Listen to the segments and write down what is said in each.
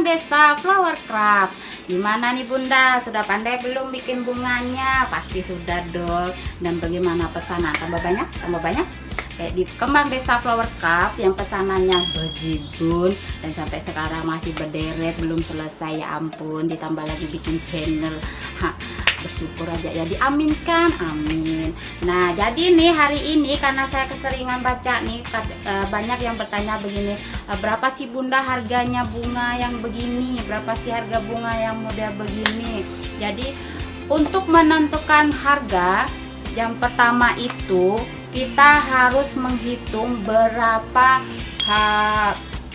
Desa Flower Craft. Gimana nih Bunda, sudah pandai belum bikin bunganya? Pasti sudah dong. Dan bagaimana pesanan? Tambah banyak? Tambah banyak? Kayak di Kembang Desa Flower Craft yang pesanannya bejibun dan sampai sekarang masih berderet, belum selesai, ya ampun. Ditambah lagi bikin channel. Bersyukur aja ya, diaminkan, amin. Nah jadi nih hari ini karena saya keseringan baca nih, banyak yang bertanya begini, berapa sih Bunda harganya bunga yang begini, berapa sih harga bunga yang model begini. Jadi untuk menentukan harga, yang pertama itu kita harus menghitung berapa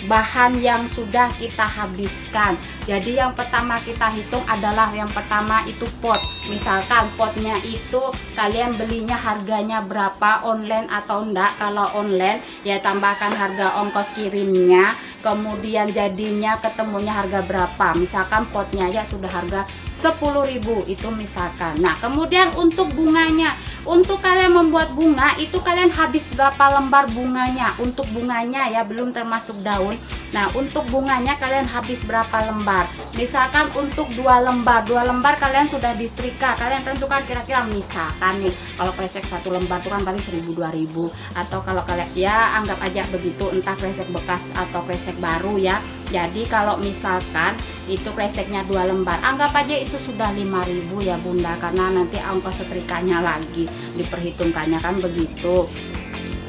bahan yang sudah kita habiskan. Jadi yang pertama kita hitung adalah yang pertama itu pot. Misalkan potnya itu kalian belinya harganya berapa, online atau enggak. Kalau online ya tambahkan harga ongkos kirimnya, kemudian jadinya ketemunya harga berapa. Misalkan potnya ya sudah harga 10.000 itu misalkan. Nah kemudian untuk bunganya, untuk kalian membuat bunga itu kalian habis berapa lembar bunganya. Untuk bunganya ya, belum termasuk daun. Nah untuk bunganya kalian habis berapa lembar. Misalkan untuk 2 lembar kalian sudah disetrika, kalian tentukan kira-kira, misalkan nih kalau kresek 1 lembar itu kan paling 1.000-2.000, atau kalau kalian ya anggap aja begitu, entah kresek bekas atau kresek baru ya. Jadi kalau misalkan itu kreseknya 2 lembar, anggap aja itu sudah 5.000 ya Bunda, karena nanti ongkos setrikanya lagi diperhitungkannya kan begitu.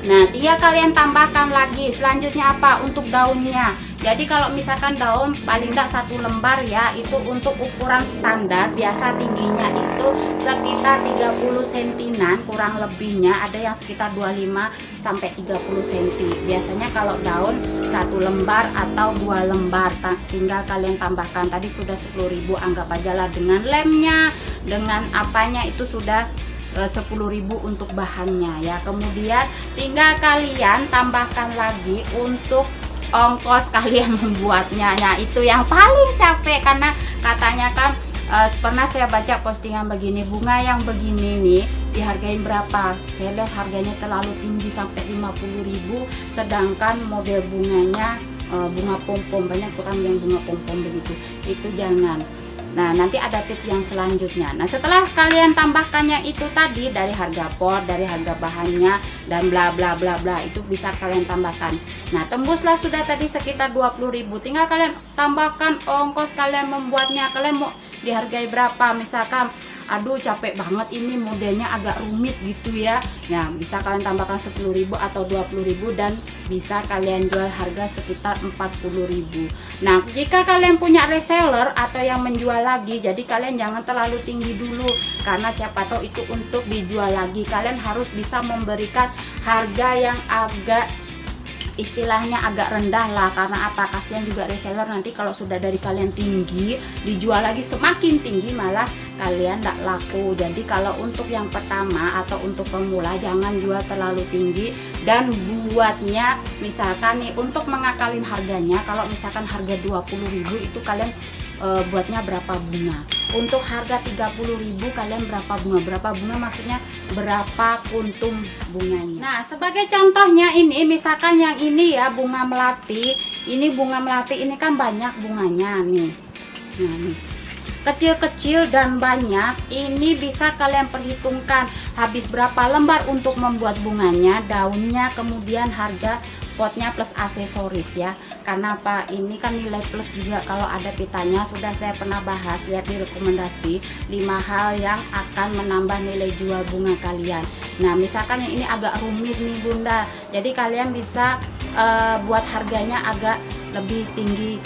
Nah dia kalian tambahkan lagi selanjutnya apa, untuk daunnya. Jadi kalau misalkan daun paling enggak 1 lembar ya, itu untuk ukuran standar biasa tingginya itu sekitar 30 cm kurang lebihnya, ada yang sekitar 25 sampai 30 cm. Biasanya kalau daun 1 lembar atau 2 lembar, tinggal kalian tambahkan tadi sudah 10.000, anggap aja lah dengan lemnya, dengan apanya itu sudah 10.000 untuk bahannya ya. Kemudian tinggal kalian tambahkan lagi untuk ongkos kalian membuatnya. Nah itu yang paling capek, karena katanya kan pernah saya baca postingan begini, bunga yang begini nih dihargain berapa, saya lihat harganya terlalu tinggi sampai 50.000, sedangkan model bunganya bunga pom-pom, banyak orang yang bunga pom-pom begitu, itu jangan. Nah nanti ada tips yang selanjutnya. Nah setelah kalian tambahkannya itu tadi, dari harga pot, dari harga bahannya, dan bla bla bla bla, itu bisa kalian tambahkan. Nah tembuslah sudah tadi sekitar 20.000, tinggal kalian tambahkan ongkos kalian membuatnya. Kalian mau dihargai berapa, misalkan aduh capek banget ini modelnya agak rumit gitu ya, nah bisa kalian tambahkan 10.000 atau 20.000 dan bisa kalian jual harga sekitar 40.000. Nah jika kalian punya reseller atau yang menjual lagi, jadi kalian jangan terlalu tinggi dulu, karena siapa tahu itu untuk dijual lagi. Kalian harus bisa memberikan harga yang agak istilahnya agak rendah lah, karena apa, kasihan juga reseller nanti kalau sudah dari kalian tinggi dijual lagi semakin tinggi, malah kalian tidak laku. Jadi kalau untuk yang pertama atau untuk pemula jangan jual terlalu tinggi, dan buatnya misalkan nih untuk mengakalin harganya, kalau misalkan harga 20.000 itu kalian buatnya berapa bunga. Untuk harga 30.000 kalian berapa bunga, berapa bunga maksudnya berapa kuntum bunganya. Nah sebagai contohnya ini, misalkan yang ini ya bunga melati, ini bunga melati ini kan banyak bunganya nih. Nah nih kecil-kecil dan banyak, ini bisa kalian perhitungkan habis berapa lembar untuk membuat bunganya, daunnya, kemudian harga potnya plus aksesoris ya. Karena apa, ini kan nilai plus juga kalau ada pitanya, sudah saya pernah bahas, lihat di rekomendasi 5 hal yang akan menambah nilai jual bunga kalian. Nah misalkan yang ini agak rumit nih Bunda, jadi kalian bisa buat harganya agak lebih tinggi,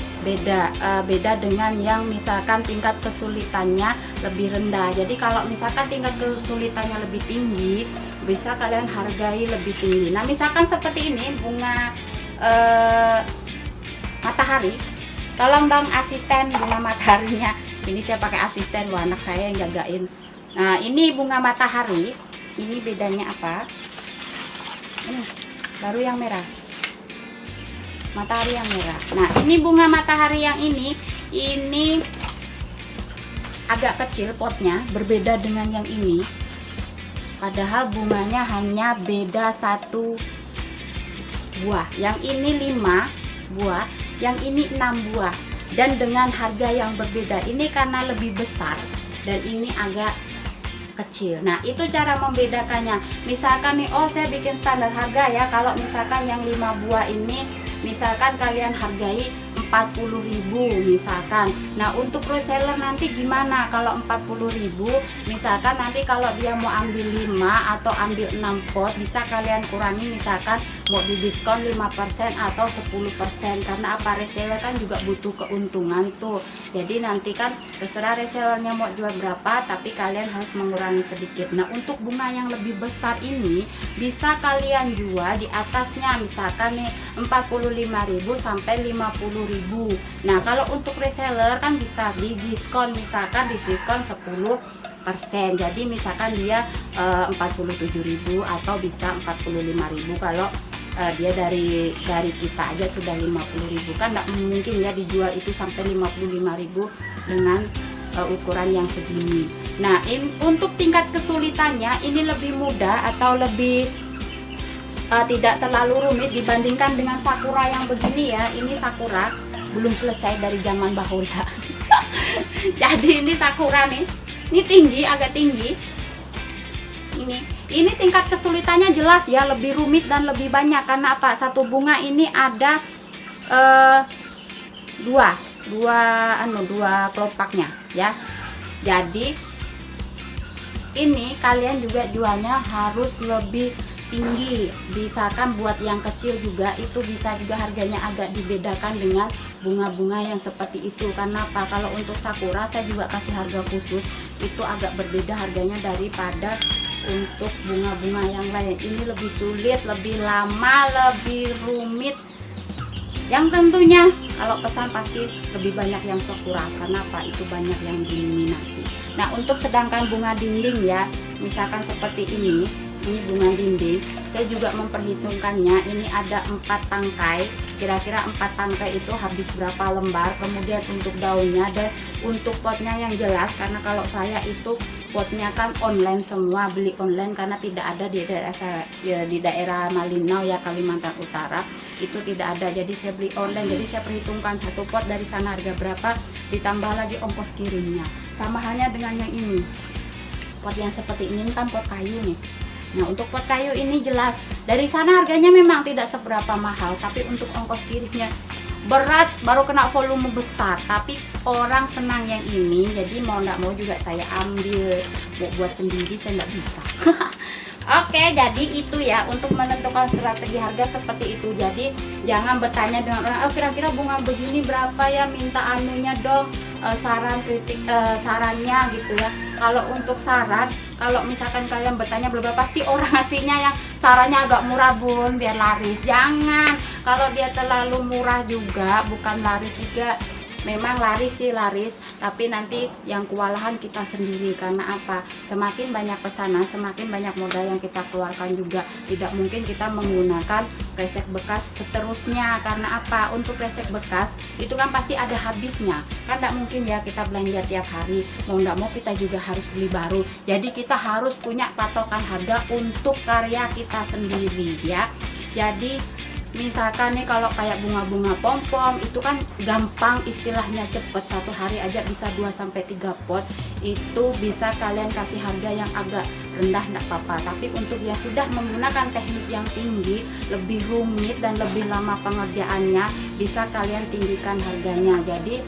beda dengan yang misalkan tingkat kesulitannya lebih rendah. Jadi kalau misalkan tingkat kesulitannya lebih tinggi, bisa kalian hargai lebih tinggi. Nah misalkan seperti ini bunga matahari, tolong dong asisten bunga mataharinya. Ini saya pakai asisten, wah anak saya yang jagain. Nah ini bunga matahari, ini bedanya apa, ini baru yang merah, matahari yang merah. Nah ini bunga matahari yang ini agak kecil potnya, berbeda dengan yang ini, padahal bunganya hanya beda 1 buah. Yang ini 5 buah, yang ini 6 buah. dan dengan harga yang berbeda. Ini karena lebih besar dan ini agak kecil. Nah, itu cara membedakannya. Misalkan nih, oh saya bikin standar harga ya. Kalau misalkan yang 5 buah ini misalkan kalian hargai 40.000 misalkan. Nah, untuk reseller nanti gimana? Kalau 40.000 misalkan nanti kalau dia mau ambil 5 atau ambil 6 pot, bisa kalian kurangi, misalkan mau di diskon 5% atau 10%. Karena apa, reseller kan juga butuh keuntungan tuh. Jadi nanti kan terserah resellernya mau jual berapa, tapi kalian harus mengurangi sedikit. Nah, untuk bunga yang lebih besar ini bisa kalian jual di atasnya, misalkan nih 45.000 sampai 50.000. Nah, kalau untuk reseller kan bisa di diskon, misalkan di diskon 10%. Jadi misalkan dia 47.000 atau bisa 45.000 kalau dia dari kita aja sudah 50.000, kan nggak mungkin ya dijual itu sampai 55.000 dengan ukuran yang segini. Nah, untuk tingkat kesulitannya ini lebih mudah atau lebih tidak terlalu rumit dibandingkan dengan sakura yang begini ya. Ini sakura belum selesai dari zaman bahula. Jadi ini sakura nih, ini tinggi, agak tinggi. Ini tingkat kesulitannya jelas ya, lebih rumit dan lebih banyak. Karena apa? Satu bunga ini ada dua kelopaknya ya. Jadi ini kalian juga jualnya harus lebih tinggi. Misalkan buat yang kecil juga itu bisa juga harganya agak dibedakan dengan bunga-bunga yang seperti itu. Karena apa? Kalau untuk sakura saya juga kasih harga khusus, itu agak berbeda harganya daripada untuk bunga-bunga yang lain. Ini lebih sulit, lebih lama, lebih rumit. Yang tentunya kalau pesan pasti lebih banyak yang sakura. Karena apa? Itu banyak yang diminati. Nah, untuk sedangkan bunga dinding ya, misalkan seperti ini bunga dinding, saya juga memperhitungkannya. Ini ada 4 tangkai, kira-kira 4 tangkai itu habis berapa lembar. Kemudian untuk daunnya dan untuk potnya yang jelas, karena kalau saya itu potnya kan online semua, beli online karena tidak ada di daerah saya, ya, di daerah Malinau ya, Kalimantan Utara itu tidak ada. Jadi saya beli online. Jadi saya perhitungkan satu pot dari sana harga berapa, ditambah lagi ongkos kirimnya. Sama halnya dengan yang ini, pot yang seperti ini kan pot kayu nih. Nah, untuk pot kayu ini jelas dari sana harganya memang tidak seberapa mahal, tapi untuk ongkos kirimnya berat, baru kena volume besar. Tapi orang senang yang ini, jadi mau nggak mau juga saya ambil. Mau buat sendiri saya nggak bisa. Oke, jadi itu ya untuk menentukan strategi harga seperti itu. Jadi jangan bertanya dengan orang, oh kira-kira bunga begini berapa ya, minta anunya dong, saran kritik, sarannya gitu ya. Kalau untuk saran, kalau misalkan kalian bertanya berapa, pasti orang ngasihnya yang sarannya agak murah bun, biar laris. Jangan, kalau dia terlalu murah juga bukan laris juga. Memang laris sih laris, tapi nanti yang kewalahan kita sendiri. Karena apa? Semakin banyak pesanan, semakin banyak modal yang kita keluarkan juga. Tidak mungkin kita menggunakan resep bekas seterusnya. Karena apa? Untuk resep bekas itu kan pasti ada habisnya. Kan tidak mungkin ya kita belanja tiap hari. Mau nggak mau kita juga harus beli baru. Jadi kita harus punya patokan harga untuk karya kita sendiri ya. Jadi misalkan nih kalau kayak bunga-bunga pom-pom itu kan gampang, istilahnya cepet, satu hari aja bisa 2-3 pot. Itu bisa kalian kasih harga yang agak rendah, enggak apa-apa. Tapi untuk yang sudah menggunakan teknik yang tinggi, lebih rumit dan lebih lama pengerjaannya, bisa kalian tinggikan harganya. Jadi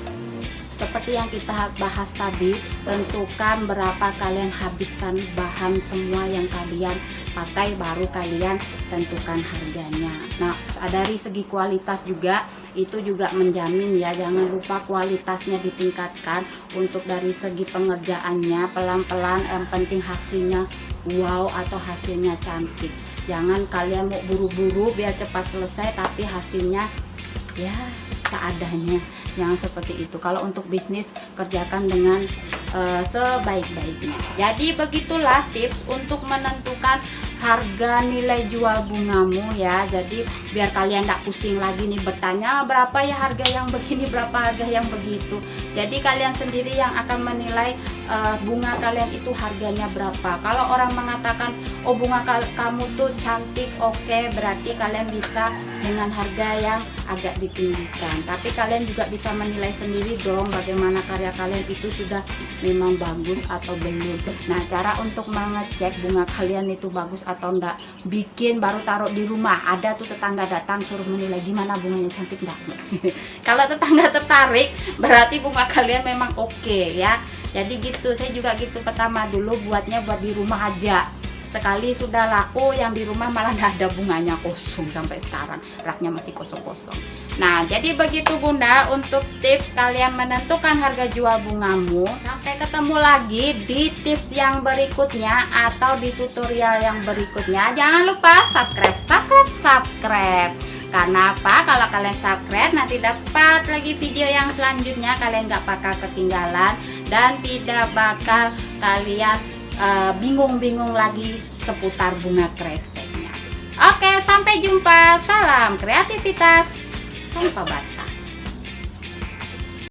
seperti yang kita bahas tadi, tentukan berapa kalian habiskan bahan semua yang kalian pakai, baru kalian tentukan harganya. Nah, dari segi kualitas juga itu juga menjamin ya, jangan lupa kualitasnya ditingkatkan. Untuk dari segi pengerjaannya pelan-pelan, yang penting hasilnya wow atau hasilnya cantik. Jangan kalian mau buru-buru biar cepat selesai tapi hasilnya ya seadanya. Jangan seperti itu. Kalau untuk bisnis, kerjakan dengan sebaik-baiknya. Jadi begitulah tips untuk menentukan harga nilai jual bungamu ya. Jadi biar kalian tidak pusing lagi nih bertanya berapa ya harga yang begini, berapa harga yang begitu. Jadi kalian sendiri yang akan menilai bunga kalian itu harganya berapa. Kalau orang mengatakan oh bunga kamu tuh cantik, oke, berarti kalian bisa dengan harga yang agak ditinggikan. Tapi kalian juga bisa menilai sendiri dong bagaimana karya kalian itu sudah memang bagus atau belum. Nah, cara untuk mengecek bunga kalian itu bagus atau enggak, bikin baru taruh di rumah, ada tuh tetangga datang suruh menilai gimana bunganya, cantik enggak. Kalau tetangga tertarik berarti bunga kalian memang oke ya. Jadi gitu, saya juga gitu pertama dulu buatnya buat di rumah aja. Sekali sudah laku, yang di rumah malah nggak ada bunganya, kosong sampai sekarang, raknya masih kosong-kosong. Nah, jadi begitu Bunda untuk tips kalian menentukan harga jual bungamu. Sampai ketemu lagi di tips yang berikutnya atau di tutorial yang berikutnya. Jangan lupa subscribe. Karena apa? Kalau kalian subscribe nanti dapat lagi video yang selanjutnya, kalian nggak bakal ketinggalan dan tidak bakal kalian bingung-bingung lagi seputar bunga kreseknya. Oke, sampai jumpa. Salam kreativitas tanpa batas.